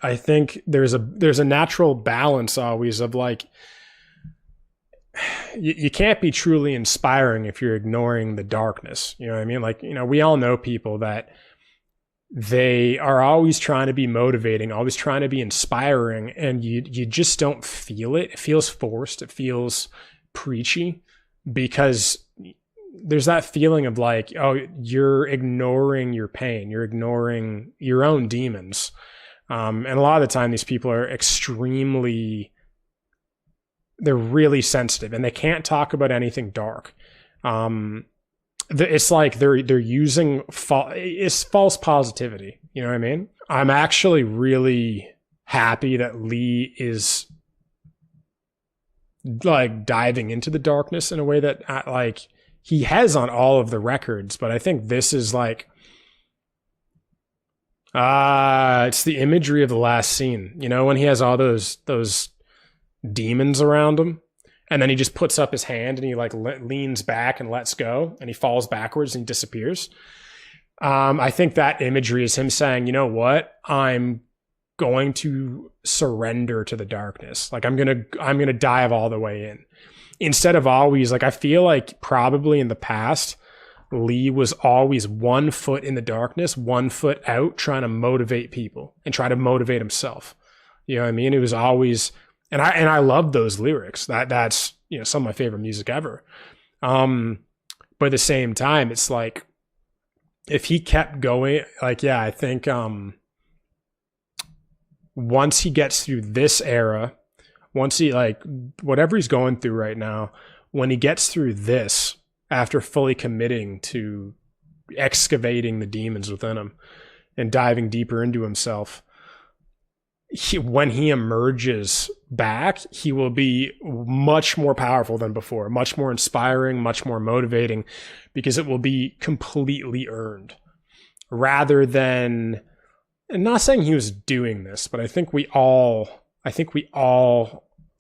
I think there's a natural balance always of like, you can't be truly inspiring if you're ignoring the darkness. You know what I mean? Like, we all know people that they are always trying to be motivating, always trying to be inspiring, and you just don't feel it. It feels forced. It feels preachy because there's that feeling of like, oh, you're ignoring your pain. You're ignoring your own demons. And a lot of the time these people are they're really sensitive and they can't talk about anything dark. It's like they're using false positivity. You know what I mean? I'm actually really happy that Lee is like diving into the darkness in a way that like he has on all of the records, but I think this is like, it's the imagery of the last scene. When he has all those demons around him, and then he just puts up his hand and he like leans back and lets go, and he falls backwards and he disappears. I think that imagery is him saying, you know what, I'm going to surrender to the darkness. Like I'm gonna dive all the way in, instead of always like, I feel like probably in the past Lee was always 1 foot in the darkness, 1 foot out, trying to motivate people and try to motivate himself. You know what I mean? It was always, and I love those lyrics. That's some of my favorite music ever. But at the same time, it's like, if he kept going, like, yeah, I think once he gets through this era, once he like whatever he's going through right now, when he gets through this, after fully committing to excavating the demons within him and diving deeper into himself, when he emerges back, he will be much more powerful than before, much more inspiring, much more motivating, because it will be completely earned, rather than, and not saying he was doing this, but I think we all,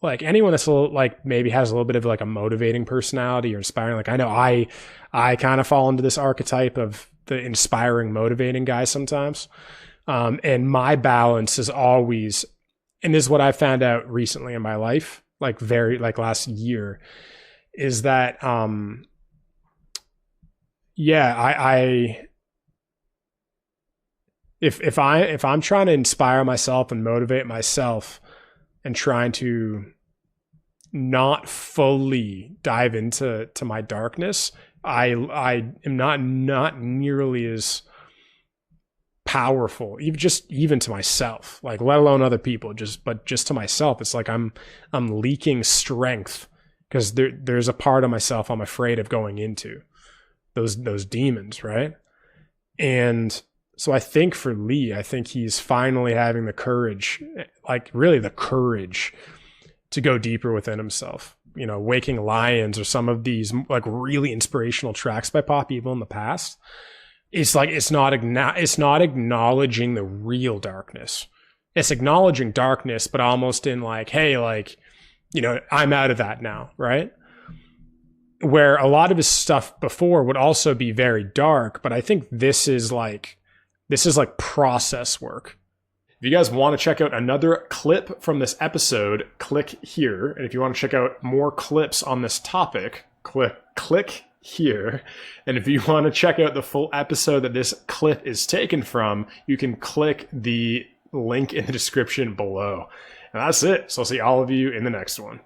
like anyone that's a little, like maybe has a little bit of like a motivating personality or inspiring. Like I know I kind of fall into this archetype of the inspiring, motivating guy sometimes. And my balance is always, and this is what I found out recently in my life, like last year, is that, if I'm trying to inspire myself and motivate myself and trying to not fully dive into my darkness, I am not nearly as powerful, even to myself, like let alone other people, but just to myself. It's like I'm leaking strength because there's a part of myself I'm afraid of going into those demons, right? And so I think for Lee, I think he's finally having the courage, like really the courage to go deeper within himself. Waking Lions or some of these like really inspirational tracks by pop people in the past. It's like, it's not acknowledging the real darkness. It's acknowledging darkness, but almost in like, hey, like, I'm out of that now, right? Where a lot of his stuff before would also be very dark, but I think this is like process work. If you guys want to check out another clip from this episode, click here. And if you want to check out more clips on this topic, click here. And if you want to check out the full episode that this clip is taken from, you can click the link in the description below. And that's it. So I'll see all of you in the next one.